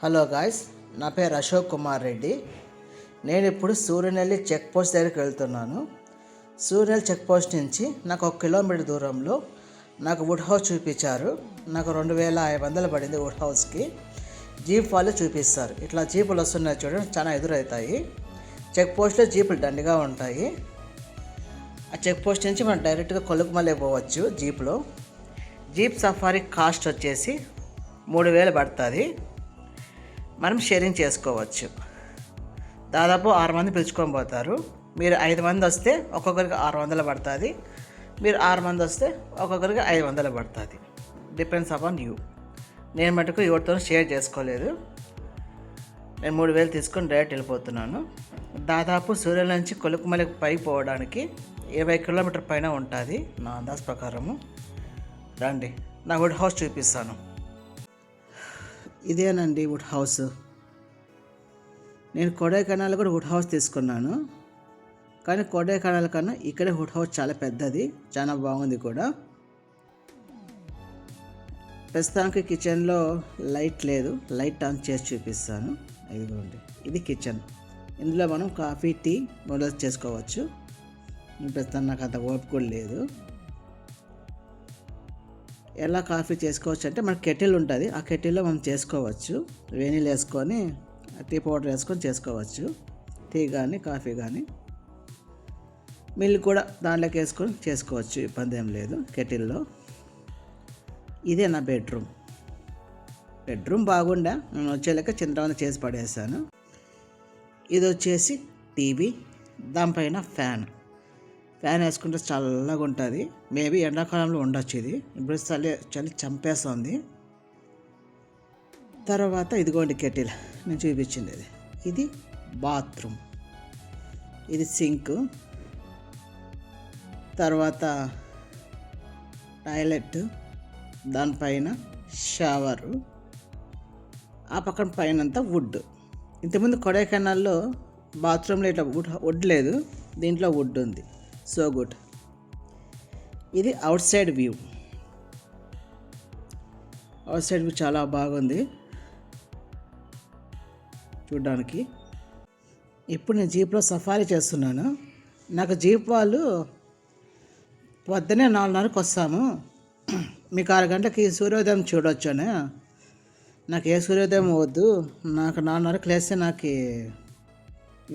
Hello guys, నా పేరు అశోక్ కుమార్ రెడ్డి. నేను ఇప్పుడు సూర్యనెల్లి చెక్ పోస్ట్ దగ్గరికి వెళ్తున్నాను. సూర్యనెల్లి చెక్ పోస్ట్ నుంచి నాకు 1 కిలోమీటర్ దూరంలో నాకు వుడ్ హౌస్ చూపించారు. నాకు 2500 పడింది వుడ్ హౌస్కి. జీప్ వాళ్ళు చూపిస్తారు. ఇట్లా జీపులు వస్తున్నాయి చూడండి, చాలా ఎదురవుతాయి. చెక్ పోస్ట్లో జీపులు దండిగా ఉంటాయి. ఆ చెక్ పోస్ట్ నుంచి మనం డైరెక్ట్గా కొలుకుమలై పోవచ్చు జీప్లో. జీప్ సఫారీ కాస్ట్ వచ్చేసి 3000 పడుతుంది. మనం షేరింగ్ చేసుకోవచ్చు. దాదాపు 6 మంది పిలుచుకొని పోతారు. మీరు 5 మంది వస్తే ఒక్కొక్కరికి 600 పడుతుంది. మీరు 6 మంది వస్తే ఒక్కొక్కరికి 500 పడుతుంది. Depends upon you. నేను మటుకు ఎవరితో షేర్ చేసుకోలేదు. నేను 3000 తీసుకొని డైరెక్ట్ వెళ్ళిపోతున్నాను. దాదాపు సూర్యుల నుంచి కొలుకుమలై పైకి పోవడానికి 20 కిలోమీటర్ పైన ఉంటుంది నా అందాజ ప్రకారము. రండి, నా వుడ్ హౌస్ చూపిస్తాను. ఇదేనండి వుడ్ హౌస్. నేను కొడైకెనాల్ కూడా వుడ్ హౌస్ తీసుకున్నాను, కానీ కొడైకెనాల్ కన్నా ఇక్కడే వుడ్ హౌస్ చాలా పెద్దది, చాలా బాగుంది కూడా. ప్రస్తుతానికి కిచెన్లో లైట్ లేదు, లైట్ ఆన్ చేసి చూపిస్తాను. ఇదిగోండి, ఇది కిచెన్. ఇందులో మనం కాఫీ, టీ, నూడిల్స్ చేసుకోవచ్చు. ప్రస్తుతం నాకు అంత ఓపిక కూడా లేదు. ఎలా కాఫీ చేసుకోవచ్చు అంటే మన కెటిల్ ఉంటుంది, ఆ కెటిల్లో మనం చేసుకోవచ్చు. వేనీళ్ళు వేసుకొని టీ పౌడర్ వేసుకొని చేసుకోవచ్చు. టీ కానీ కాఫీ కానీ మిల్క్ కూడా దాంట్లోకి వేసుకొని చేసుకోవచ్చు, ఇబ్బంది ఏం లేదు కెటిల్లో. ఇదే నా బెడ్రూమ్. బాగుండా, నేను వచ్చేలాక చంద్రవంత చేసి పడేసాను. ఇది వచ్చేసి టీవీ, దానిపైన ఫ్యాన్ వేసుకుంటే చల్లగా ఉంటుంది. మేబీ ఎండాకాలంలో ఉండొచ్చు. ఇది ఇప్పుడు చలి చంపేస్తుంది. తర్వాత ఇదిగోండి కెటిల్, నేను చూపించింది ఇది బాత్రూమ్. ఇది సింక్, తర్వాత టాయిలెట్, దానిపైన షవరు, ఆ పక్కన పైన అంతా వుడ్. ఇంతకుముందు కొడైకెనాల్లో బాత్రూంలో ఇట్లా వుడ్ లేదు, దీంట్లో వుడ్ ఉంది. So good. ఇది అవుట్ సైడ్ వ్యూ. చాలా బాగుంది చూడడానికి. ఇప్పుడు నేను జీప్లో సఫారీ చేస్తున్నాను. నాకు జీప్ వాళ్ళు పొద్దునే 4:30కి వస్తాము, మీకు 6 గంటలకి సూర్యోదయం చూడవచ్చు అని. నాకు ఏ సూర్యోదయం వద్దు, నాకు 4:30కి లేస్తే నాకు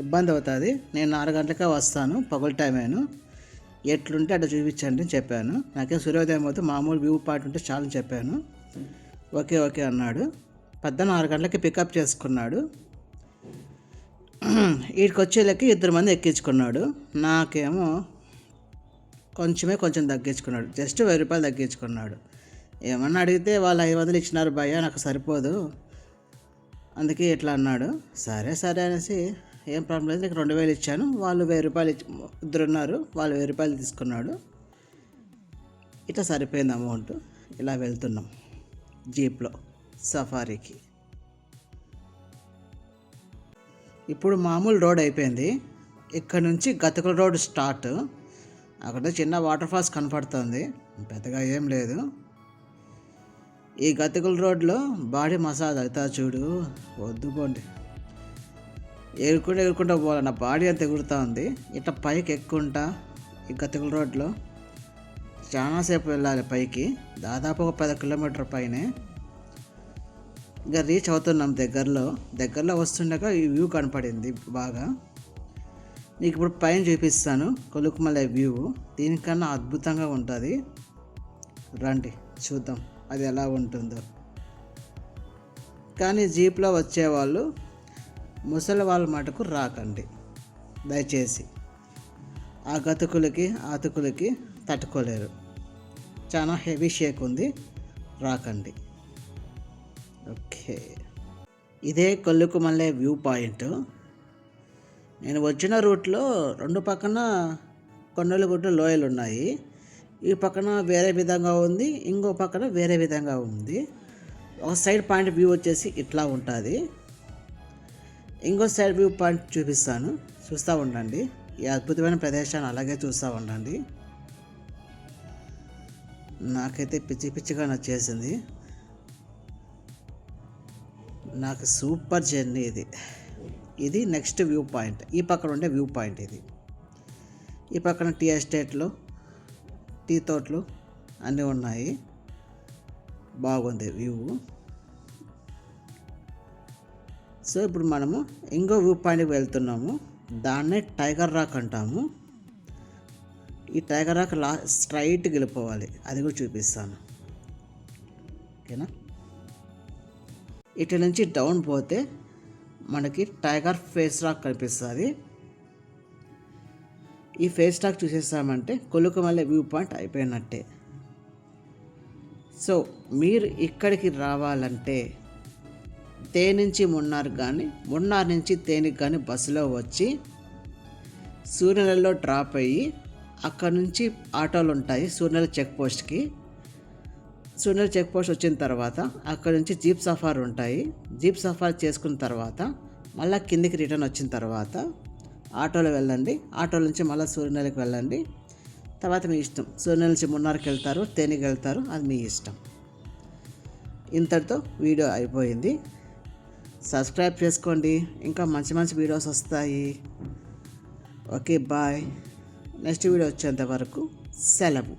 ఇబ్బంది అవుతుంది. నేను 4 గంటలకే వస్తాను, పగల టైమేను. ఎట్లుంటే అట్లా చూపించండి అని చెప్పాను. నాకేం సూర్యోదయం వద్దు, మామూలు వ్యూ పాయింట్ ఉంటే చాలని చెప్పాను. ఓకే అన్నాడు. 6 గంటలకి పికప్ చేసుకున్నాడు. వీడికి వచ్చేలకి 2 మంది ఎక్కించుకున్నాడు. నాకేమో కొంచెం తగ్గించుకున్నాడు, జస్ట్ 1000 రూపాయలు తగ్గించుకున్నాడు. ఏమన్నా అడిగితే వాళ్ళు 500 ఇచ్చినారు భయ్యా, నాకు సరిపోదు, అందుకే ఇట్లా అన్నాడు. సరే అనేసి ఏం ప్రాబ్లం లేదు, నీకు 2000 ఇచ్చాను, వాళ్ళు 1000 రూపాయలు ఇద్దరు ఉన్నారు, వాళ్ళు 1000 రూపాయలు తీసుకున్నాడు. ఇట్లా సరిపోయింది అమౌంట్. ఇలా వెళ్తున్నాం జీప్లో సఫారీకి. ఇప్పుడు మామూలు రోడ్ అయిపోయింది. ఇక్కడ నుంచి గతకుల రోడ్ స్టార్ట్. అక్కడ చిన్న వాటర్ ఫాల్స్ కనపడుతుంది, పెద్దగా ఏం లేదు. ఈ గతకుల రోడ్లో బాడీ మసాజ్ అవుతా చూడు, వద్దుకోండి. ఎగురుకుంటూ పోవాలి, నా బాడీ అంత ఎగురుతూ ఉంది. ఇట్లా పైకి ఎక్కుంటా ఈ గతకుల రోడ్లో చాలాసేపు వెళ్ళాలి పైకి, దాదాపు ఒక 10 కిలోమీటర్ పైనే. ఇంకా రీచ్ అవుతున్నాం దగ్గరలో వస్తుండగా ఈ వ్యూ కనపడింది బాగా. నీకు ఇప్పుడు పైన చూపిస్తాను కొలుకుమలై వ్యూ. దీనికన్నా అద్భుతంగా ఉంటుంది, రండి చూద్దాం అది ఎలా ఉంటుందో. కానీ జీప్లో వచ్చేవాళ్ళు ముసలి వాళ్ళ మటుకు రాకండి దయచేసి. ఆ ఆతుకులకి తట్టుకోలేరు, చాలా హెవీ షేక్ ఉంది, రాకండి. ఓకే, ఇదే కొలుకుమలై వ్యూ పాయింట్. నేను వచ్చిన రూట్లో 2 పక్కన కొండలు గుడ్డలు లోయలు ఉన్నాయి. ఈ పక్కన వేరే విధంగా ఉంది, ఇంకో పక్కన వేరే విధంగా ఉంది. ఒక సైడ్ పాయింట్ వ్యూ వచ్చేసి ఇట్లా ఉంటుంది, ఇంకో సైడ్ వ్యూ పాయింట్ చూపిస్తాను, చూస్తూ ఉండండి. ఈ అద్భుతమైన ప్రదేశాన్ని అలాగే చూస్తూ ఉండండి. నాకైతే పిచ్చిగా నచ్చేసింది. నాకు సూపర్ జర్నీ ఇది నెక్స్ట్ వ్యూ పాయింట్. ఈ పక్కన ఉండే వ్యూ పాయింట్ ఇది. ఈ పక్కన టీ ఎస్టేట్లు, టీ తోటలు అన్నీ ఉన్నాయి. బాగుంది వ్యూ. సో ఇప్పుడు మనము ఇంకో వ్యూ పాయింట్కి వెళ్తున్నాము. దాన్నే టైగర్ రాక్ అంటాము. ఈ టైగర్ రాక్ స్ట్రైట్కి వెళ్ళిపోవాలి, అది కూడా చూపిస్తాను. ఓకేనా? ఇటు నుంచి డౌన్ పోతే మనకి టైగర్ ఫేస్ రాక్ కనిపిస్తుంది. ఈ ఫేస్ రాక్ చూసేసామంటే కొలుకుమల్లె వ్యూ పాయింట్ అయిపోయినట్టే. సో మీరు ఇక్కడికి రావాలంటే తేని నుంచి మున్నార్ కానీ, మున్నార్ నుంచి తేనికి కానీ బస్సులో వచ్చి సూర్యనెలలో డ్రాప్ అయ్యి అక్కడ నుంచి ఆటోలు ఉంటాయి సూర్యనెల చెక్ పోస్ట్కి. సూర్యనెల చెక్ పోస్ట్ వచ్చిన తర్వాత అక్కడ నుంచి జీప్ సఫారీ ఉంటాయి. జీప్ సఫారీ చేసుకున్న తర్వాత మళ్ళీ కిందికి రిటర్న్ వచ్చిన తర్వాత ఆటోలో వెళ్ళండి. ఆటోల నుంచి మళ్ళీ సూర్యనెలకి వెళ్ళండి. తర్వాత మీ ఇష్టం, సూర్యనెల నుంచి మున్నార్కి వెళ్తారు, తేనికి వెళ్తారు, అది మీ ఇష్టం. ఇంతటితో వీడియో అయిపోయింది. సబ్స్క్రైబ్ చేసుకోండి, ఇంకా మంచి మంచి వీడియోస్ వస్తాయి. Okay, bye. నెక్స్ట్ వీడియో వచ్చేంత వరకు సెలవు.